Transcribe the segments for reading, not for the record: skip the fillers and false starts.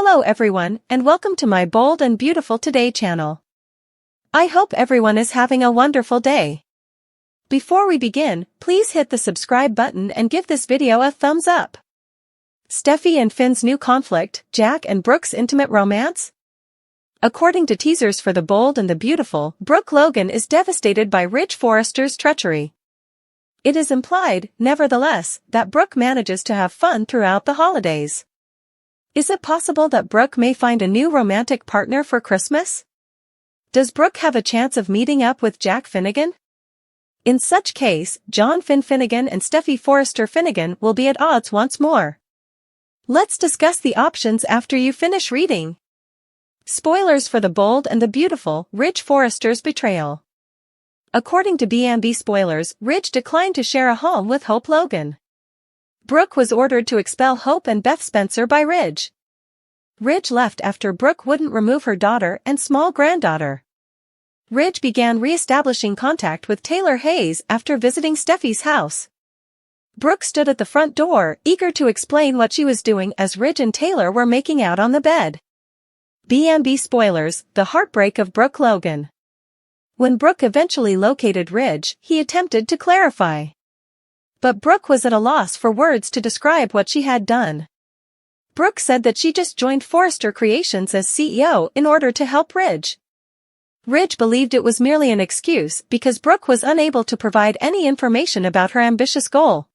Hello everyone, and welcome to my Bold and Beautiful Today channel. I hope everyone is having a wonderful day. Before we begin, please hit the subscribe button and give this video a thumbs up. Steffy and Finn's new conflict, Jack and Brooke's intimate romance? According to teasers for The Bold and the Beautiful, Brooke Logan is devastated by Ridge Forrester's treachery. It is implied, nevertheless, that Brooke manages to have fun throughout the holidays. Is it possible that Brooke may find a new romantic partner for Christmas? Does Brooke have a chance of meeting up with Jack Finnegan? In such case, John Finn Finnegan and Steffy Forrester Finnegan will be at odds once more. Let's discuss the options after you finish reading. Spoilers for The Bold and the Beautiful, Ridge Forrester's betrayal. According to B&B spoilers, Ridge declined to share a home with Hope Logan. Brooke was ordered to expel Hope and Beth Spencer by Ridge. Ridge left after Brooke wouldn't remove her daughter and small granddaughter. Ridge began re-establishing contact with Taylor Hayes after visiting Steffy's house. Brooke stood at the front door, eager to explain what she was doing as Ridge and Taylor were making out on the bed. B&B spoilers, the heartbreak of Brooke Logan. When Brooke eventually located Ridge, he attempted to clarify. But Brooke was at a loss for words to describe what she had done. Brooke said that she just joined Forrester Creations as CEO in order to help Ridge. Ridge believed it was merely an excuse because Brooke was unable to provide any information about her ambitious goal.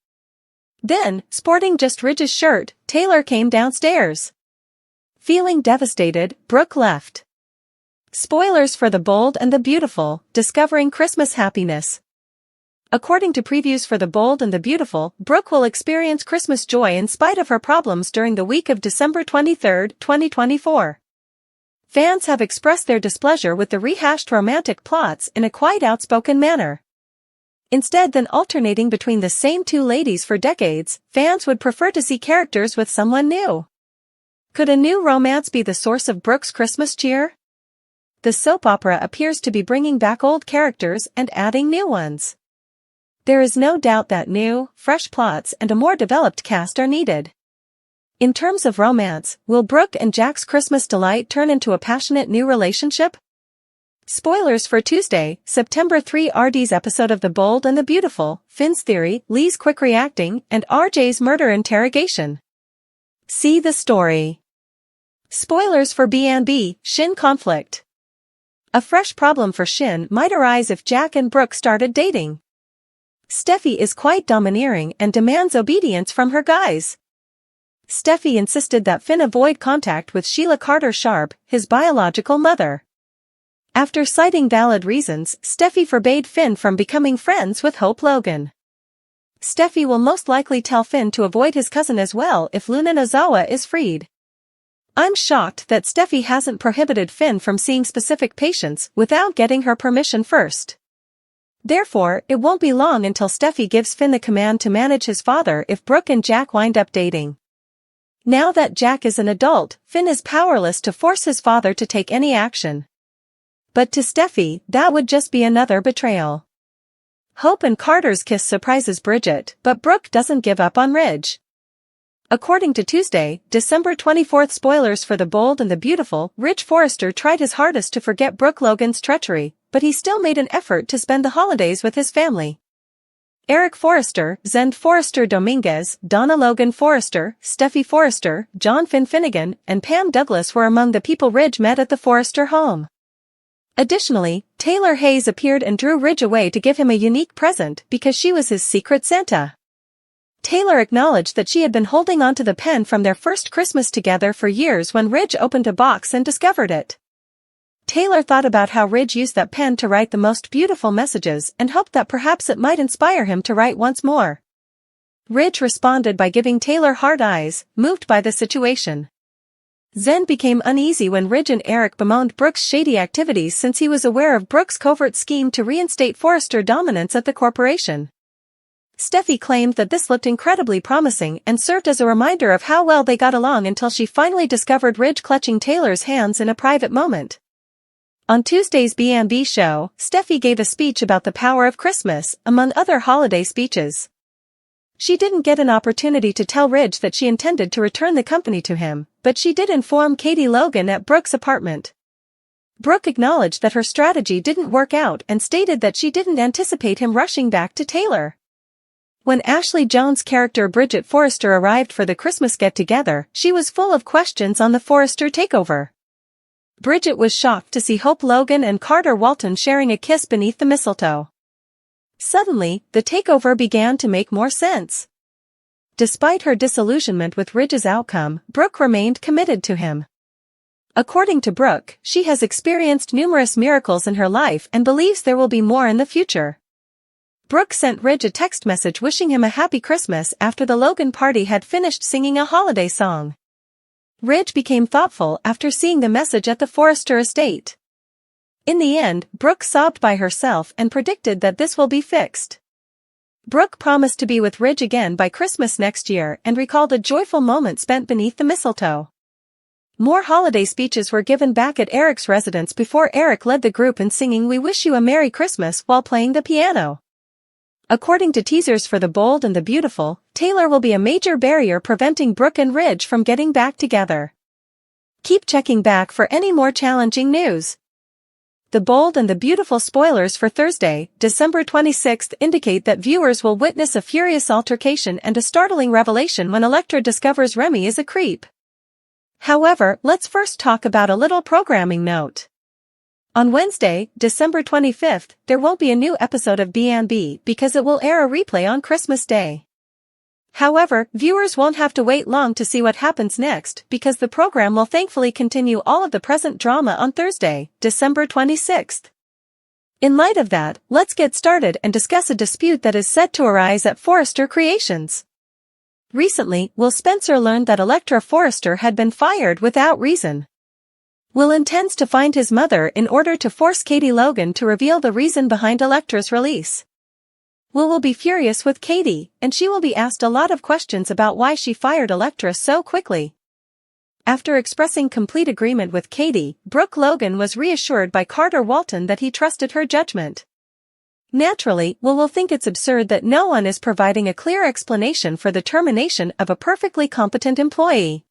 Then, sporting just Ridge's shirt, Taylor came downstairs. Feeling devastated, Brooke left. Spoilers for The Bold and the Beautiful, Discovering Christmas Happiness. According to previews for The Bold and the Beautiful, Brooke will experience Christmas joy in spite of her problems during the week of December 23, 2024. Fans have expressed their displeasure with the rehashed romantic plots in a quite outspoken manner. Instead than alternating between the same two ladies for decades, fans would prefer to see characters with someone new. Could a new romance be the source of Brooke's Christmas cheer? The soap opera appears to be bringing back old characters and adding new ones. There is no doubt that new, fresh plots and a more developed cast are needed. In terms of romance, will Brooke and Jack's Christmas delight turn into a passionate new relationship? Spoilers for Tuesday, September 3 RD's episode of The Bold and the Beautiful, Finn's theory, Lee's quick reacting, and RJ's murder interrogation. See the story. Spoilers for B&B, Shin conflict. A fresh problem for Shin might arise if Jack and Brooke started dating. Steffy is quite domineering and demands obedience from her guys. Steffy insisted that Finn avoid contact with Sheila Carter Sharp, his biological mother. After citing valid reasons, Steffy forbade Finn from becoming friends with Hope Logan. Steffy will most likely tell Finn to avoid his cousin as well if Luna Nozawa is freed. I'm shocked that Steffy hasn't prohibited Finn from seeing specific patients without getting her permission first. Therefore, it won't be long until Steffy gives Finn the command to manage his father if Brooke and Jack wind up dating. Now that Jack is an adult, Finn is powerless to force his father to take any action. But to Steffy, that would just be another betrayal. Hope and Carter's kiss surprises Bridget, but Brooke doesn't give up on Ridge. According to Tuesday, December 24 spoilers for The Bold and the Beautiful, Ridge Forrester tried his hardest to forget Brooke Logan's treachery, but he still made an effort to spend the holidays with his family. Eric Forrester, Zend Forrester Dominguez, Donna Logan Forrester, Steffy Forrester, John Finn Finnegan, and Pam Douglas were among the people Ridge met at the Forrester home. Additionally, Taylor Hayes appeared and drew Ridge away to give him a unique present because she was his secret Santa. Taylor acknowledged that she had been holding onto the pen from their first Christmas together for years when Ridge opened a box and discovered it. Taylor thought about how Ridge used that pen to write the most beautiful messages and hoped that perhaps it might inspire him to write once more. Ridge responded by giving Taylor hard eyes, moved by the situation. Zen became uneasy when Ridge and Eric bemoaned Brooke's shady activities since he was aware of Brooke's covert scheme to reinstate Forrester dominance at the corporation. Steffy claimed that this looked incredibly promising and served as a reminder of how well they got along until she finally discovered Ridge clutching Taylor's hands in a private moment. On Tuesday's B&B show, Steffy gave a speech about the power of Christmas, among other holiday speeches. She didn't get an opportunity to tell Ridge that she intended to return the company to him, but she did inform Katie Logan at Brooke's apartment. Brooke acknowledged that her strategy didn't work out and stated that she didn't anticipate him rushing back to Taylor. When Ashley Jones' character Bridget Forrester arrived for the Christmas get-together, she was full of questions on the Forrester takeover. Bridget was shocked to see Hope Logan and Carter Walton sharing a kiss beneath the mistletoe. Suddenly, the takeover began to make more sense. Despite her disillusionment with Ridge's outcome, Brooke remained committed to him. According to Brooke, she has experienced numerous miracles in her life and believes there will be more in the future. Brooke sent Ridge a text message wishing him a happy Christmas after the Logan party had finished singing a holiday song. Ridge became thoughtful after seeing the message at the Forrester estate. In the end, Brooke sobbed by herself and predicted that this will be fixed. Brooke promised to be with Ridge again by Christmas next year and recalled a joyful moment spent beneath the mistletoe. More holiday speeches were given back at Eric's residence before Eric led the group in singing "We Wish You a Merry Christmas" while playing the piano. According to teasers for The Bold and the Beautiful, Taylor will be a major barrier preventing Brooke and Ridge from getting back together. Keep checking back for any more challenging news. The Bold and the Beautiful spoilers for Thursday, December 26th indicate that viewers will witness a furious altercation and a startling revelation when Elektra discovers Remy is a creep. However, let's first talk about a little programming note. On Wednesday, December 25th, there won't be a new episode of B&B because it will air a replay on Christmas Day. However, viewers won't have to wait long to see what happens next because the program will thankfully continue all of the present drama on Thursday, December 26th. In light of that, let's get started and discuss a dispute that is set to arise at Forrester Creations. Recently, Will Spencer learned that Elektra Forrester had been fired without reason. Will intends to find his mother in order to force Katie Logan to reveal the reason behind Elektra's release. Will be furious with Katie, and she will be asked a lot of questions about why she fired Elektra so quickly. After expressing complete agreement with Katie, Brooke Logan was reassured by Carter Walton that he trusted her judgment. Naturally, Will think it's absurd that no one is providing a clear explanation for the termination of a perfectly competent employee.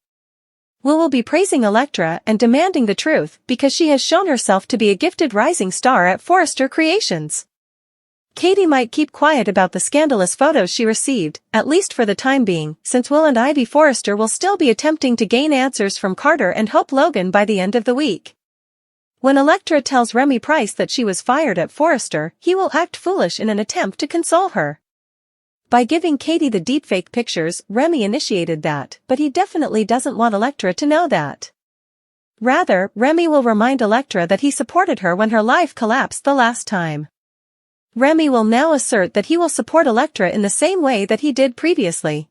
Will be praising Elektra and demanding the truth because she has shown herself to be a gifted rising star at Forrester Creations. Katie might keep quiet about the scandalous photos she received, at least for the time being, since Will and Ivy Forrester will still be attempting to gain answers from Carter and Hope Logan by the end of the week. When Elektra tells Remy Price that she was fired at Forrester, he will act foolish in an attempt to console her. By giving Katie the deepfake pictures, Remy initiated that, but he definitely doesn't want Elektra to know that. Rather, Remy will remind Elektra that he supported her when her life collapsed the last time. Remy will now assert that he will support Elektra in the same way that he did previously.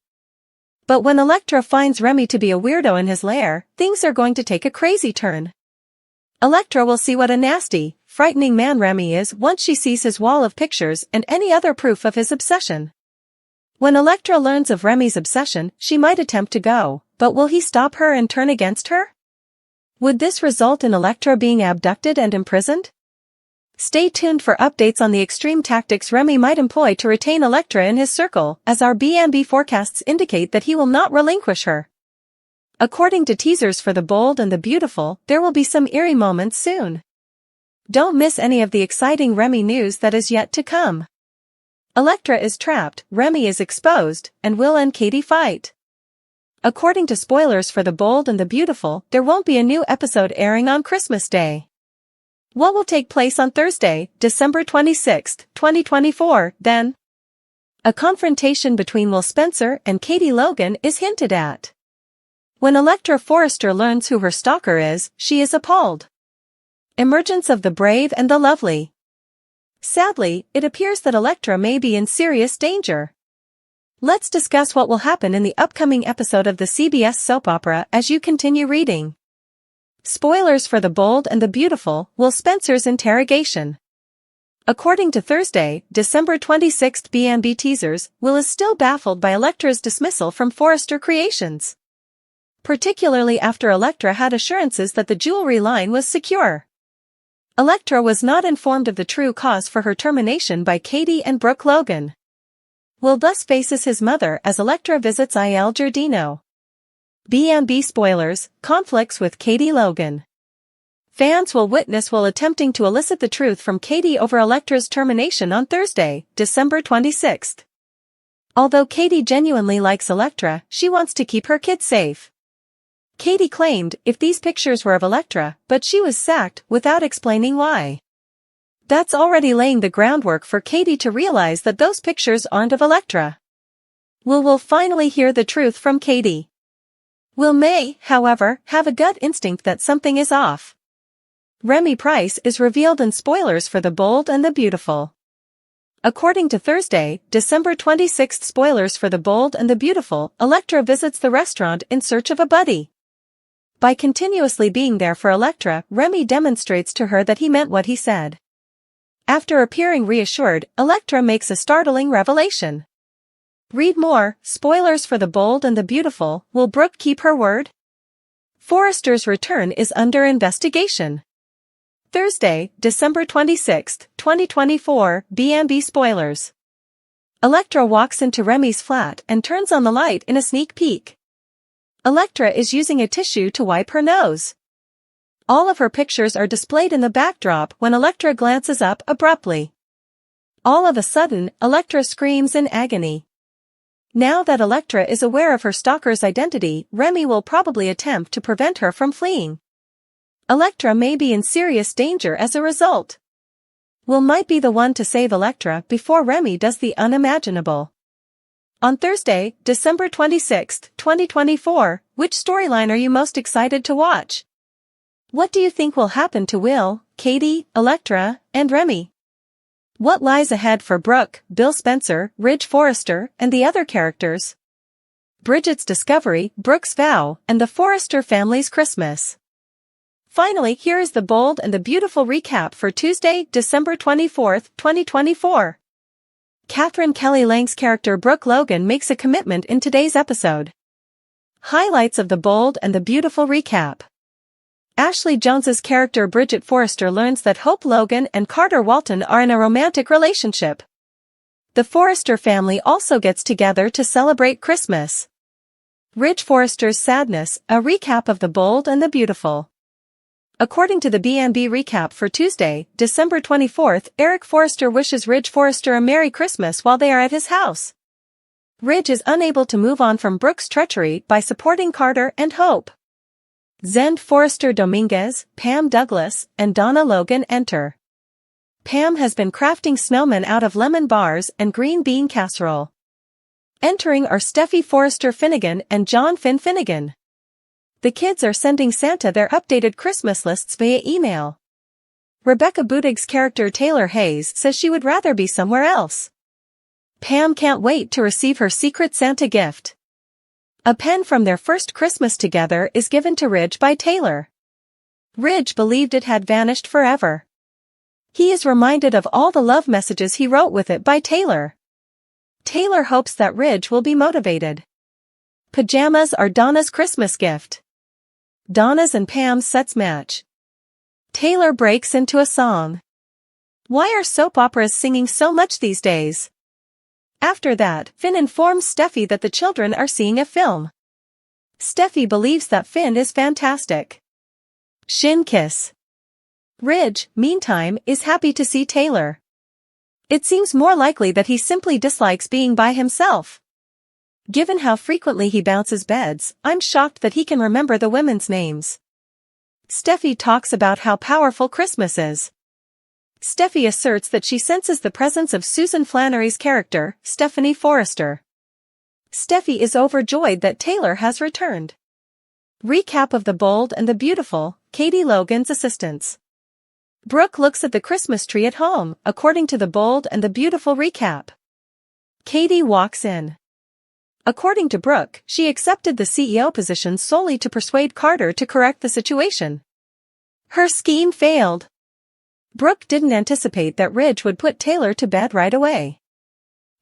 But when Elektra finds Remy to be a weirdo in his lair, things are going to take a crazy turn. Elektra will see what a nasty, frightening man Remy is once she sees his wall of pictures and any other proof of his obsession. When Elektra learns of Remy's obsession, she might attempt to go, but will he stop her and turn against her? Would this result in Elektra being abducted and imprisoned? Stay tuned for updates on the extreme tactics Remy might employ to retain Elektra in his circle, as our B&B forecasts indicate that he will not relinquish her. According to teasers for The Bold and the Beautiful, there will be some eerie moments soon. Don't miss any of the exciting Remy news that is yet to come. Elektra is trapped, Remy is exposed, and Will and Katie fight. According to spoilers for The Bold and the Beautiful, there won't be a new episode airing on Christmas Day. What will take place on Thursday, December 26, 2024, then? A confrontation between Will Spencer and Katie Logan is hinted at. When Elektra Forrester learns who her stalker is, she is appalled. Emergence of the brave and the lovely. Sadly, it appears that Elektra may be in serious danger. Let's discuss what will happen in the upcoming episode of the CBS soap opera as you continue reading. Spoilers for The Bold and the Beautiful, Will Spencer's interrogation. According to Thursday, December 26 B&B teasers, Will is still baffled by Elektra's dismissal from Forrester Creations. Particularly after Elektra had assurances that the jewelry line was secure. Elektra was not informed of the true cause for her termination by Katie and Brooke Logan. Will thus faces his mother as Elektra visits Il Giardino. B&B spoilers, conflicts with Katie Logan. Fans will witness while attempting to elicit the truth from Katie over Elektra's termination on Thursday, December 26th. Although Katie genuinely likes Elektra, she wants to keep her kids safe. Katie claimed if these pictures were of Elektra, but she was sacked without explaining why. That's already laying the groundwork for Katie to realize that those pictures aren't of Elektra. We'll finally hear the truth from Katie. Will may, however, have a gut instinct that something is off. Remy Price is revealed in spoilers for The Bold and the Beautiful. According to Thursday, December 26th spoilers for The Bold and the Beautiful, Elektra visits the restaurant in search of a buddy. By continuously being there for Elektra, Remy demonstrates to her that he meant what he said. After appearing reassured, Elektra makes a startling revelation. Read more, spoilers for The Bold and the Beautiful, will Brooke keep her word? Forrester's return is under investigation. Thursday, December 26, 2024, B&B spoilers. Elektra walks into Remy's flat and turns on the light in a sneak peek. Elektra is using a tissue to wipe her nose. All of her pictures are displayed in the backdrop when Elektra glances up abruptly. All of a sudden, Elektra screams in agony. Now that Elektra is aware of her stalker's identity, Remy will probably attempt to prevent her from fleeing. Elektra may be in serious danger as a result. Will might be the one to save Elektra before Remy does the unimaginable. On Thursday, December 26, 2024, which storyline are you most excited to watch? What do you think will happen to Will, Katie, Elektra, and Remy? What lies ahead for Brooke, Bill Spencer, Ridge Forrester, and the other characters? Bridget's discovery, Brooke's vow, and the Forrester family's Christmas. Finally, here is The Bold and the Beautiful recap for Tuesday, December 24, 2024. Catherine Kelly Lang's character Brooke Logan makes a commitment in today's episode. Highlights of The Bold and the Beautiful recap. Ashley Jones's character Bridget Forrester learns that Hope Logan and Carter Walton are in a romantic relationship. The Forrester family also gets together to celebrate Christmas. Ridge Forrester's sadness, a recap of The Bold and the Beautiful. According to the B&B recap for Tuesday, December 24th, Eric Forrester wishes Ridge Forrester a Merry Christmas while they are at his house. Ridge is unable to move on from Brooke's treachery by supporting Carter and Hope. Zend Forrester Dominguez, Pam Douglas, and Donna Logan enter. Pam has been crafting snowmen out of lemon bars and green bean casserole. Entering are Steffy Forrester Finnegan and John Finn Finnegan. The kids are sending Santa their updated Christmas lists via email. Rebecca Budig's character Taylor Hayes says she would rather be somewhere else. Pam can't wait to receive her secret Santa gift. A pen from their first Christmas together is given to Ridge by Taylor. Ridge believed it had vanished forever. He is reminded of all the love messages he wrote with it by Taylor. Taylor hopes that Ridge will be motivated. Pajamas are Donna's Christmas gift. Donna's and Pam's sets match. Taylor breaks into a song. Why are soap operas singing so much these days? After that, Finn informs Steffy that the children are seeing a film. Steffy believes that Finn is fantastic. Shin kiss. Ridge, meantime, is happy to see Taylor. It seems more likely that he simply dislikes being by himself. Given how frequently he bounces beds, I'm shocked that he can remember the women's names. Steffy talks about how powerful Christmas is. Steffy asserts that she senses the presence of Susan Flannery's character, Stephanie Forrester. Steffy is overjoyed that Taylor has returned. Recap of The Bold and the Beautiful, Katie Logan's assistants. Brooke looks at the Christmas tree at home, according to The Bold and the Beautiful recap. Katie walks in. According to Brooke, she accepted the CEO position solely to persuade Carter to correct the situation. Her scheme failed. Brooke didn't anticipate that Ridge would put Taylor to bed right away.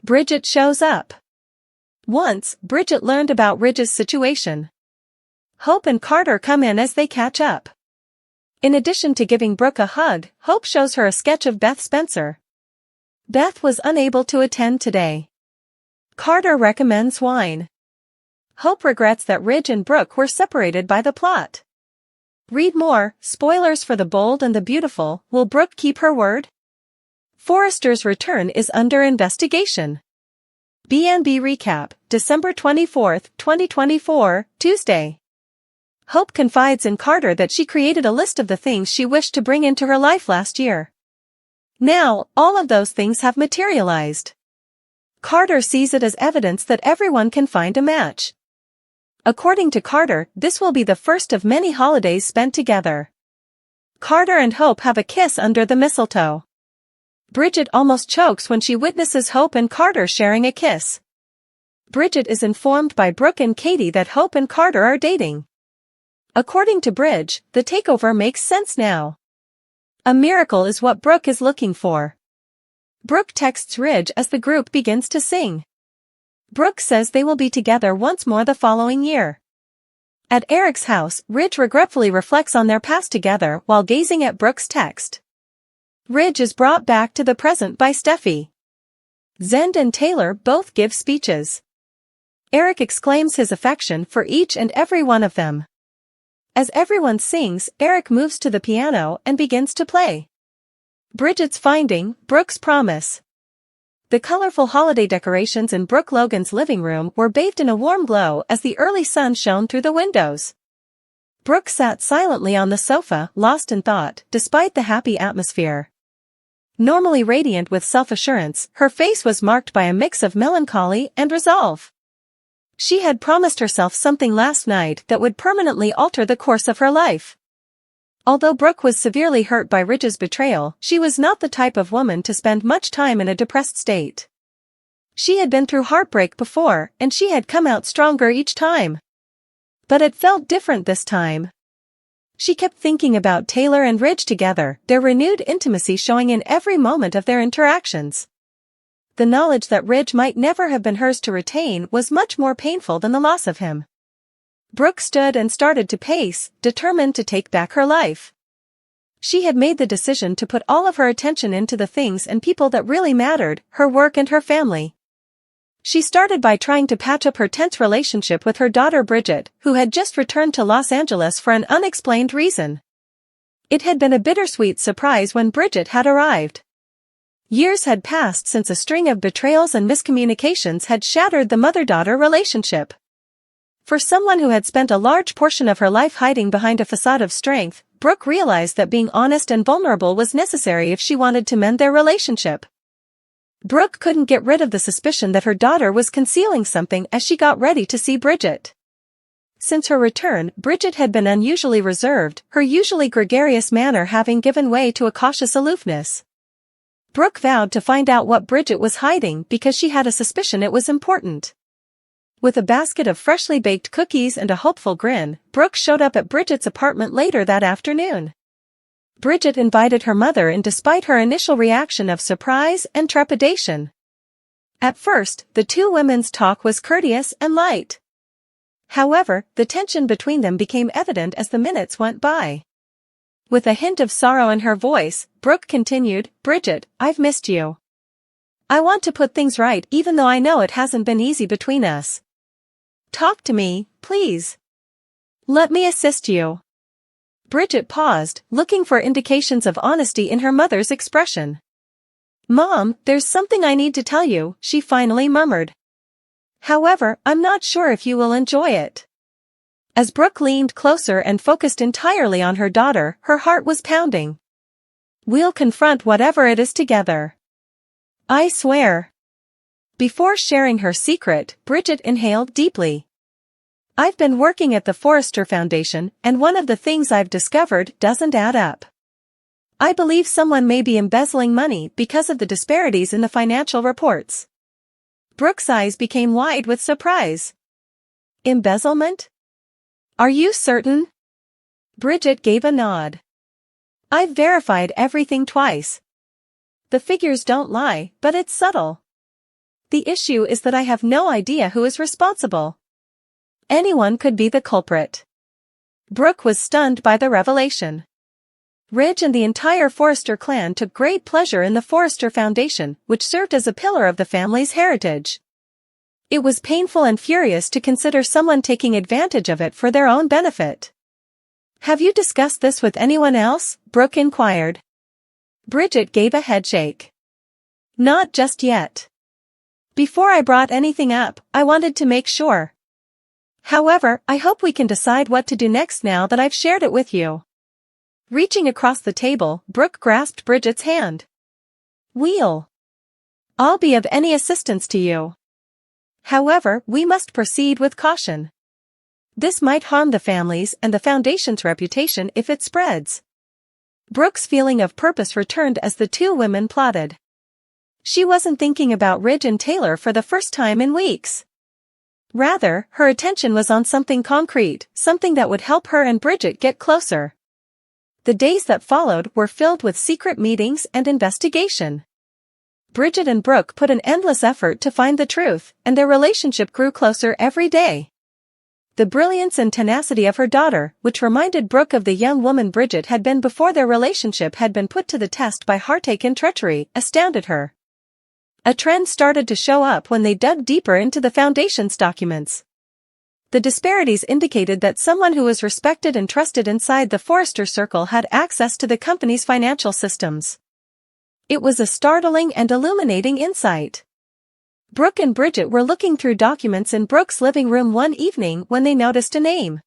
Bridget shows up. Once, Bridget learned about Ridge's situation. Hope and Carter come in as they catch up. In addition to giving Brooke a hug, Hope shows her a sketch of Beth Spencer. Beth was unable to attend today. Carter recommends wine. Hope regrets that Ridge and Brooke were separated by the plot. Read more. Spoilers for The Bold and the Beautiful. Will Brooke keep her word? Forrester's return is under investigation. B&B recap, December 24, 2024, Tuesday. Hope confides in Carter that she created a list of the things she wished to bring into her life last year. Now, all of those things have materialized. Carter sees it as evidence that everyone can find a match. According to Carter, this will be the first of many holidays spent together. Carter and Hope have a kiss under the mistletoe. Bridget almost chokes when she witnesses Hope and Carter sharing a kiss. Bridget is informed by Brooke and Katie that Hope and Carter are dating. According to Bridge, the takeover makes sense now. A miracle is what Brooke is looking for. Brooke texts Ridge as the group begins to sing. Brooke says they will be together once more the following year. At Eric's house, Ridge regretfully reflects on their past together while gazing at Brooke's text. Ridge is brought back to the present by Steffy. Zend and Taylor both give speeches. Eric exclaims his affection for each and every one of them. As everyone sings, Eric moves to the piano and begins to play. Bridget's finding, Brooke's promise. The colorful holiday decorations in Brooke Logan's living room were bathed in a warm glow as the early sun shone through the windows. Brooke sat silently on the sofa, lost in thought, despite the happy atmosphere. Normally radiant with self-assurance, her face was marked by a mix of melancholy and resolve. She had promised herself something last night that would permanently alter the course of her life. Although Brooke was severely hurt by Ridge's betrayal, she was not the type of woman to spend much time in a depressed state. She had been through heartbreak before, and she had come out stronger each time. But it felt different this time. She kept thinking about Taylor and Ridge together, their renewed intimacy showing in every moment of their interactions. The knowledge that Ridge might never have been hers to retain was much more painful than the loss of him. Brooke stood and started to pace, determined to take back her life. She had made the decision to put all of her attention into the things and people that really mattered, her work and her family. She started by trying to patch up her tense relationship with her daughter Bridget, who had just returned to Los Angeles for an unexplained reason. It had been a bittersweet surprise when Bridget had arrived. Years had passed since a string of betrayals and miscommunications had shattered the mother-daughter relationship. For someone who had spent a large portion of her life hiding behind a facade of strength, Brooke realized that being honest and vulnerable was necessary if she wanted to mend their relationship. Brooke couldn't get rid of the suspicion that her daughter was concealing something as she got ready to see Bridget. Since her return, Bridget had been unusually reserved, her usually gregarious manner having given way to a cautious aloofness. Brooke vowed to find out what Bridget was hiding because she had a suspicion it was important. With a basket of freshly baked cookies and a hopeful grin, Brooke showed up at Bridget's apartment later that afternoon. Bridget invited her mother in despite her initial reaction of surprise and trepidation. At first, the two women's talk was courteous and light. However, the tension between them became evident as the minutes went by. With a hint of sorrow in her voice, Brooke continued, "Bridget, I've missed you. I want to put things right even though I know it hasn't been easy between us. Talk to me, please. Let me assist you." Bridget paused, looking for indications of honesty in her mother's expression. "Mom, there's something I need to tell you," she finally murmured. "However, I'm not sure if you will enjoy it." As Brooke leaned closer and focused entirely on her daughter, her heart was pounding. "We'll confront whatever it is together. I swear." Before sharing her secret, Bridget inhaled deeply. "I've been working at the Forrester Foundation, and one of the things I've discovered doesn't add up. I believe someone may be embezzling money because of the disparities in the financial reports." Brooke's eyes became wide with surprise. "Embezzlement? Are you certain?" Bridget gave a nod. "I've verified everything twice. The figures don't lie, but it's subtle. The issue is that I have no idea who is responsible. Anyone could be the culprit." Brooke was stunned by the revelation. Ridge and the entire Forrester clan took great pleasure in the Forrester Foundation, which served as a pillar of the family's heritage. It was painful and furious to consider someone taking advantage of it for their own benefit. "Have you discussed this with anyone else?" Brooke inquired. Bridget gave a headshake. "Not just yet. Before I brought anything up, I wanted to make sure. However, I hope we can decide what to do next now that I've shared it with you." Reaching across the table, Brooke grasped Bridget's hand. "I'll be of any assistance to you. However, we must proceed with caution. This might harm the family's and the foundation's reputation if it spreads." Brooke's feeling of purpose returned as the two women plotted. She wasn't thinking about Ridge and Taylor for the first time in weeks. Rather, her attention was on something concrete, something that would help her and Bridget get closer. The days that followed were filled with secret meetings and investigation. Bridget and Brooke put an endless effort to find the truth, and their relationship grew closer every day. The brilliance and tenacity of her daughter, which reminded Brooke of the young woman Bridget had been before their relationship had been put to the test by heartache and treachery, astounded her. A trend started to show up when they dug deeper into the Foundation's documents. The disparities indicated that someone who was respected and trusted inside the Forrester circle had access to the company's financial systems. It was a startling and illuminating insight. Brooke and Bridget were looking through documents in Brooke's living room one evening when they noticed a name.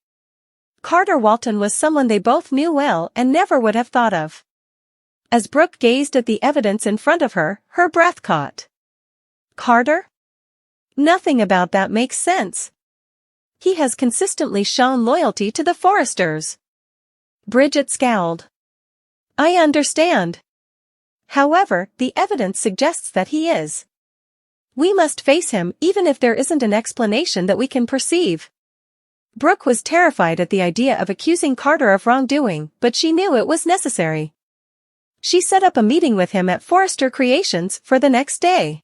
Carter Walton was someone they both knew well and never would have thought of. As Brooke gazed at the evidence in front of her, her breath caught. "Carter? Nothing about that makes sense. He has consistently shown loyalty to the Forresters." Bridget scowled. "I understand. However, the evidence suggests that he is. We must face him even if there isn't an explanation that we can perceive." Brooke was terrified at the idea of accusing Carter of wrongdoing, but she knew it was necessary. She set up a meeting with him at Forrester Creations for the next day.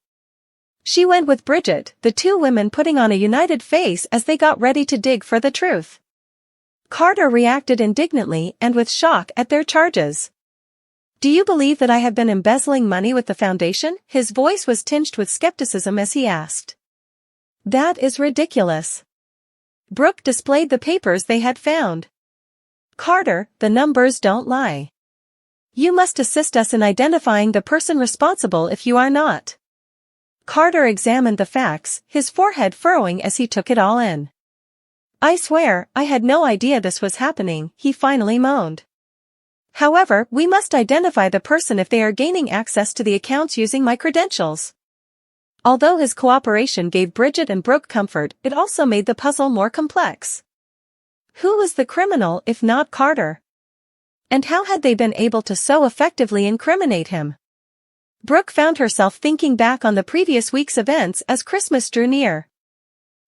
She went with Bridget, the two women putting on a united face as they got ready to dig for the truth. Carter reacted indignantly and with shock at their charges. "Do you believe that I have been embezzling money with the Foundation?" His voice was tinged with skepticism as he asked. "That is ridiculous." Brooke displayed the papers they had found. "Carter, the numbers don't lie. You must assist us in identifying the person responsible if you are not." Carter examined the facts, his forehead furrowing as he took it all in. "I swear, I had no idea this was happening," he finally moaned. "However, we must identify the person if they are gaining access to the accounts using my credentials." Although his cooperation gave Bridget and Brooke comfort, it also made the puzzle more complex. Who was the criminal if not Carter? And how had they been able to so effectively incriminate him? Brooke found herself thinking back on the previous week's events as Christmas drew near.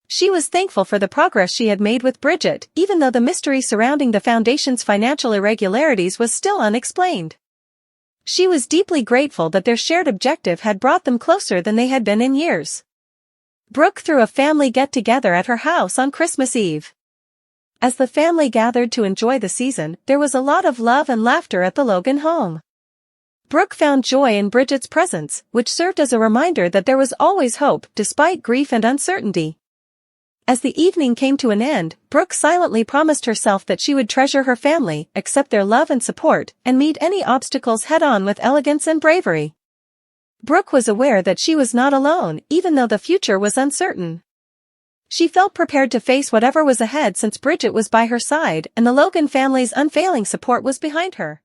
She was thankful for the progress she had made with Bridget, even though the mystery surrounding the Foundation's financial irregularities was still unexplained. She was deeply grateful that their shared objective had brought them closer than they had been in years. Brooke threw a family get-together at her house on Christmas Eve. As the family gathered to enjoy the season, there was a lot of love and laughter at the Logan home. Brooke found joy in Bridget's presence, which served as a reminder that there was always hope despite grief and uncertainty. As the evening came to an end, Brooke silently promised herself that she would treasure her family, accept their love and support, and meet any obstacles head-on with elegance and bravery. Brooke was aware that she was not alone, even though the future was uncertain. She felt prepared to face whatever was ahead since Bridget was by her side and the Logan family's unfailing support was behind her.